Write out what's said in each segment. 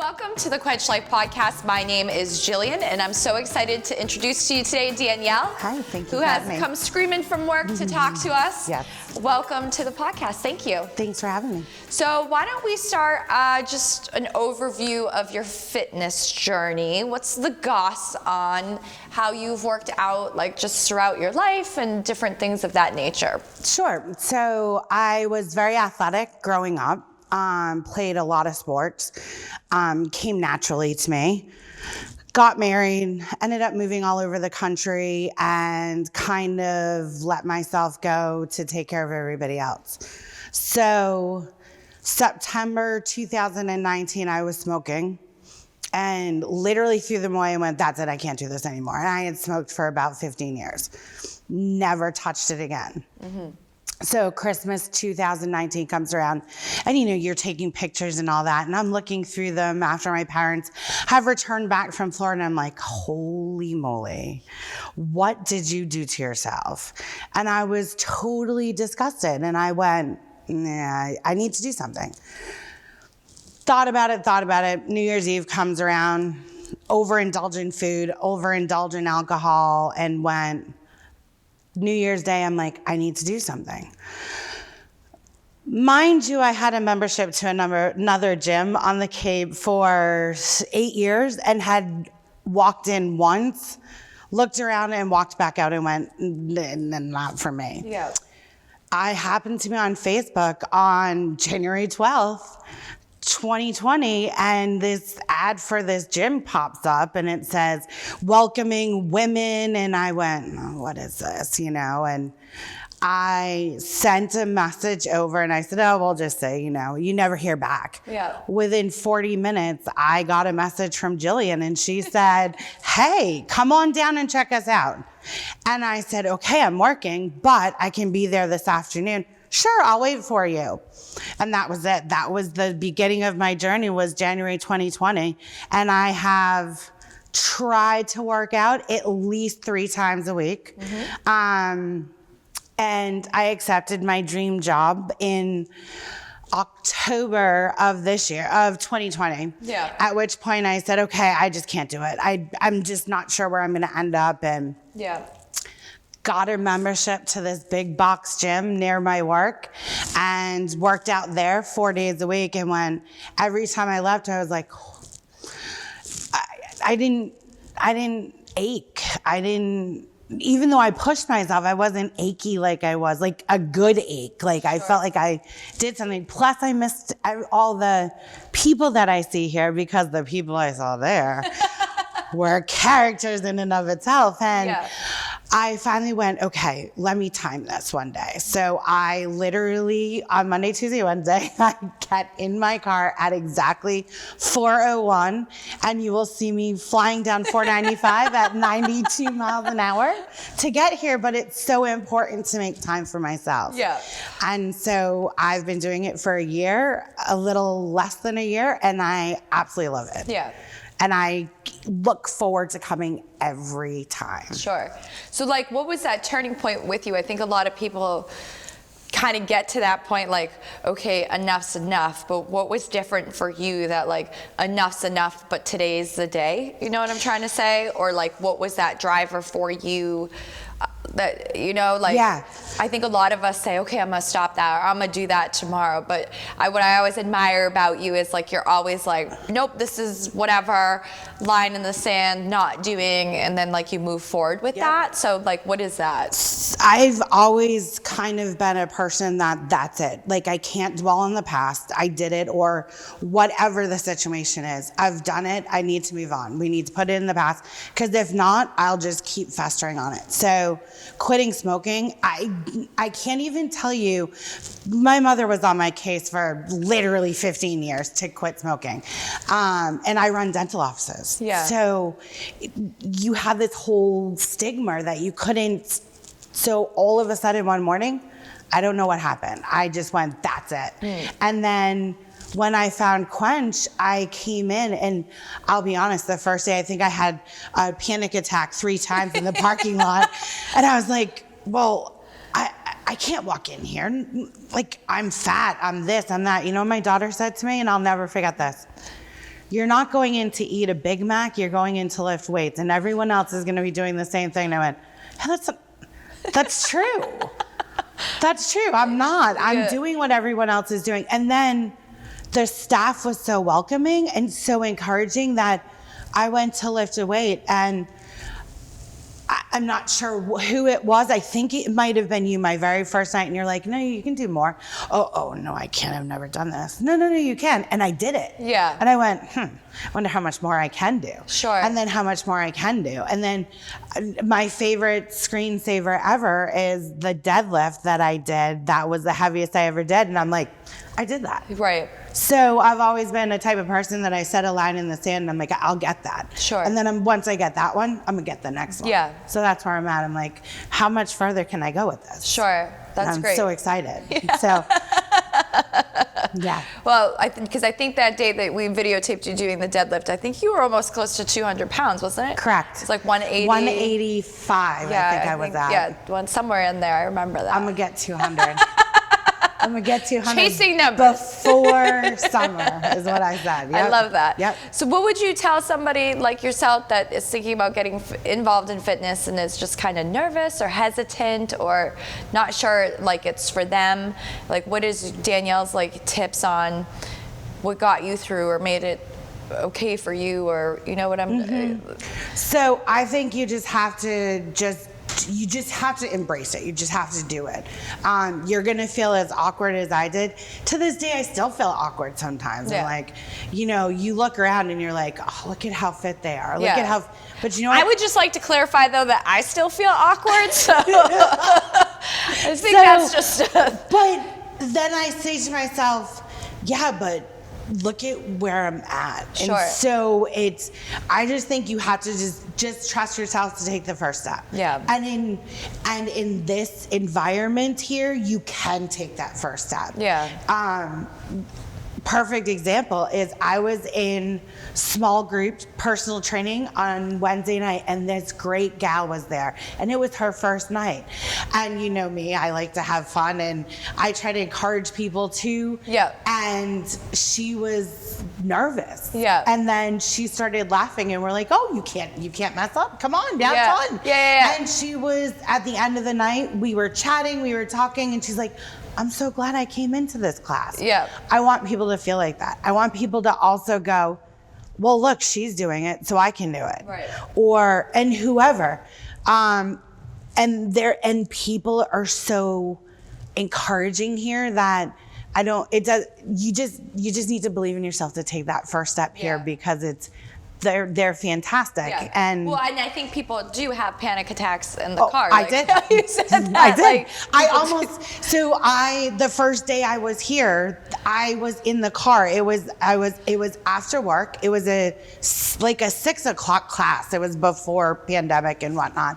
Welcome to the Quench Life Podcast. My name is Jillian, and I'm so excited to introduce to you today Danielle. Hi, thank you who for has having me. come screaming from work to talk to us. Yes. Welcome to the podcast. Thank you. Thanks for having me. So why don't we start just an overview of your fitness journey? What's the goss on how you've worked out, like just throughout your life and different things of that nature? Sure. So I was very athletic growing up. Played a lot of sports, came naturally to me, got married, ended up moving all over the country and kind of let myself go to take care of everybody else. So September 2019, I was smoking and literally threw them away and went, that's it, I can't do this anymore. And I had smoked for about 15 years, never touched it again. Mm-hmm. So Christmas 2019 comes around and, you're taking pictures and all that. And I'm looking through them after my parents have returned back from Florida. And I'm like, holy moly, what did you do to yourself? And I was totally disgusted. And I went, nah, I need to do something. Thought about it. New Year's Eve comes around, overindulge in food, overindulge in alcohol, and went, New Year's Day, I'm like, I need to do something. Mind you, I had a membership to another gym on the Cape for 8 years and had walked in once, looked around and walked back out and went, not for me. Yeah. I happened to be on Facebook on January 12th, 2020, and this ad for this gym pops up and it says welcoming women, and I went, oh, what is this, and I sent a message over and I said, oh, we'll just say, you never hear back. Yeah. Within 40 minutes, I got a message from Jillian and she said, hey, come on down and check us out. And I said, okay, I'm working, but I can be there this afternoon. Sure, I'll wait for you. And that was it. That was the beginning of my journey, was January 2020. And I have tried to work out at least 3 times a week. Mm-hmm. And I accepted my dream job in October of this year, of 2020. Yeah. At which point I said, okay, I just can't do it. I'm just not sure where I'm going to end up. And yeah. Got a membership to this big box gym near my work and worked out there 4 days a week. And when every time I left, I was like, I didn't ache. Even though I pushed myself, I wasn't achy like I was, like a good ache. Like I felt like I did something. Plus I missed all the people that I see here, because the people I saw there were characters in and of itself. And yeah. I finally went, okay, let me time this one day. So I literally, on Monday, Tuesday, Wednesday, I get in my car at exactly 4:01, and you will see me flying down 495 at 92 miles an hour to get here. But it's so important to make time for myself. Yeah. And so I've been doing it for a year, a little less than a year, and I absolutely love it. Yeah. And I look forward to coming every time. Sure. So what was that turning point with you? I think a lot of people kind of get to that point, like, okay, enough's enough. But what was different for you that enough's enough, but today's the day? You know what I'm trying to say? Or what was that driver for you? That, yeah. I think a lot of us say, okay, I'm gonna stop that, or I'm gonna do that tomorrow. But what I always admire about you is you're always nope, this is whatever, line in the sand, not doing, and then you move forward with that. So what is that? I've always kind of been a person that's it. I can't dwell on the past. I did it, or whatever the situation is. I've done it. I need to move on. We need to put it in the past, because if not, I'll just keep festering on it. So quitting smoking, I can't even tell you, my mother was on my case for literally 15 years to quit smoking. And I run dental offices. Yeah. So you have this whole stigma that you couldn't. So all of a sudden one morning, I don't know what happened. I just went, that's it. And then when I found Quench, I came in, and I'll be honest, the first day I think I had a panic attack 3 times in the parking lot. And I was like, well, I can't walk in here. I'm fat, I'm this, I'm that. You know what my daughter said to me, and I'll never forget this? you're not going in to eat a Big Mac, you're going in to lift weights, and everyone else is going to be doing the same thing. And I went, "Yeah, that's true. That's true. I'm not. I'm doing what everyone else is doing." And then the staff was so welcoming and so encouraging that I went to lift a weight, and I'm not sure who it was. I think it might have been you my very first night, and you're like, "No, you can do more." Oh, no, I can't. I've never done this. No, you can. And I did it. Yeah. And I went, I wonder how much more I can do. Sure. And then how much more I can do. And then my favorite screensaver ever is the deadlift that I did. That was the heaviest I ever did. And I'm like, I did that. Right. So I've always been a type of person that I set a line in the sand and I'm like, I'll get that. Sure. And then once I get that one, I'm gonna get the next one. Yeah. So that's where I'm at. I'm like, how much further can I go with this? Sure. That's I'm great. so excited. Yeah. So, yeah. Well, because I think that day that we videotaped you doing the deadlift, I think you were almost close to 200 pounds, wasn't it? Correct. It's like 180. 185, Yeah, I think I was at. Yeah, somewhere in there. I remember that. I'm gonna get 200. I'm gonna get 200 Chasing numbers. before summer is what I said. Yep. I love that. Yep. So what would you tell somebody like yourself that is thinking about getting involved in fitness and is just kind of nervous or hesitant or not sure like it's for them? Like what is Danielle's like tips on what got you through or made it okay for you, or you know what I'm So I think you just have to embrace it. You just have to do it. You're gonna feel as awkward as I did. To this day, I still feel awkward sometimes. Yeah. I'm like, you look around and you're like, oh, look at how fit they are. Look at how, but you know what? I would just like to clarify though that I still feel awkward, so I think that's just But then I say to myself, yeah, but look at where I'm at. Sure. And so I just think you have to just trust yourself to take the first step. Yeah. And in this environment here, you can take that first step. Yeah. Perfect example is I was in small group personal training on Wednesday night, and this great gal was there, and it was her first night. And you know me, I like to have fun, and I try to encourage people too. Yeah. And she was nervous. Yeah. And then she started laughing, and we're like, "Oh, you can't mess up. Come on, have Yeah. fun." Yeah. And she was at the end of the night. We were chatting, we were talking, and she's like, "I'm so glad I came into this class." Yeah. I want people to feel like that. I want people to also go, well, look, she's doing it, so I can do it. Right. And whoever. And people are so encouraging here that you just need to believe in yourself to take that first step here, because they're fantastic. Yeah. And I think people do have panic attacks in the car. I did. You said that. I did. Like, The first day I was here, I was in the car. It was after work. It was a 6 o'clock class. It was before pandemic and whatnot.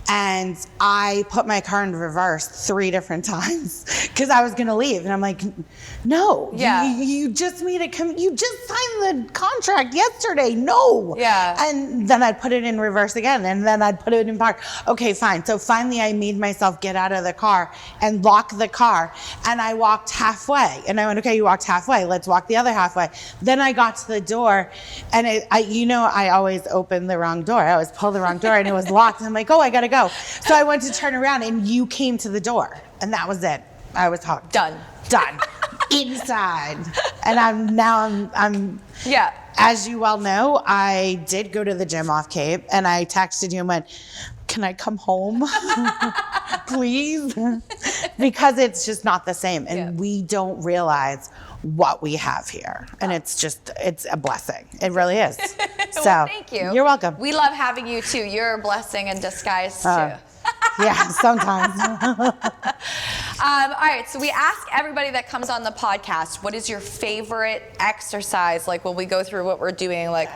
And I put my car in reverse 3 different times because I was going to leave. And I'm like, no, you just made you just signed the contract yesterday. No. Yeah. And then I'd put it in reverse again, and then I'd put it in park. Okay, fine. So finally I made myself get out of the car and lock the car, and I walked halfway. And I went, okay, you walked halfway. Let's walk the other halfway. Then I got to the door, and I always open the wrong door. I always pull the wrong door, and it was locked. And I'm like, oh, I gotta go. So I went to turn around, and you came to the door, and that was it. I was hooked. Done. Inside. And I'm yeah. As you well know, I did go to the gym off Cape, and I texted you and went, can I come home? Please? Because it's just not the same. And we don't realize what we have here. And it's a blessing. It really is. So Well, thank you. You're welcome. We love having you too. You're a blessing in disguise too. Yeah, sometimes. All right, so we ask everybody that comes on the podcast, what is your favorite exercise? Like when we go through what we're doing, like,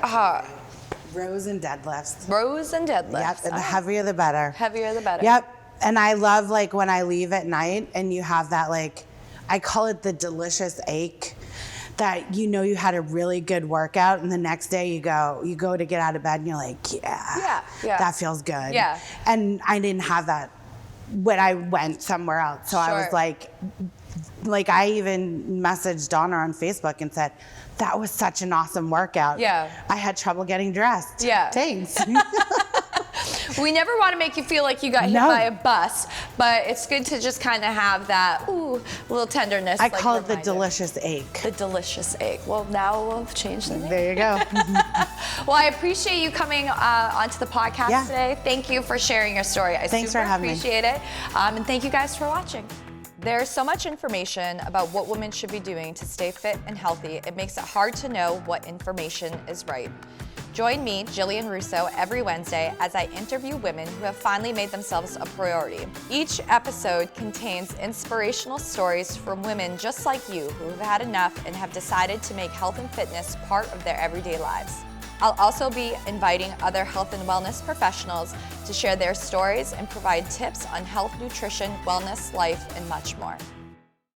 rows and deadlifts. Rows and deadlifts. Yep, and the heavier the better. Heavier the better. Yep, and I love like when I leave at night and you have that I call it the delicious ache, that you had a really good workout, and the next day you go to get out of bed and you're like, yeah, that feels good. Yeah. And I didn't have that when I went somewhere else. So I was like, like I even messaged Donna on Facebook and said, that was such an awesome workout. Yeah. I had trouble getting dressed. Yeah. Thanks. We never want to make you feel like you got hit No. by a bus, but it's good to just kind of have that little tenderness. I call it the delicious ache. The delicious ache. Well, now we'll change the name. There you go. Well, I appreciate you coming onto the podcast today. Thank you for sharing your story. Thanks super for having me. appreciate it. And thank you guys for watching. There's so much information about what women should be doing to stay fit and healthy, it makes it hard to know what information is right. Join me, Jillian Russo, every Wednesday as I interview women who have finally made themselves a priority. Each episode contains inspirational stories from women just like you who have had enough and have decided to make health and fitness part of their everyday lives. I'll also be inviting other health and wellness professionals to share their stories and provide tips on health, nutrition, wellness, life, and much more.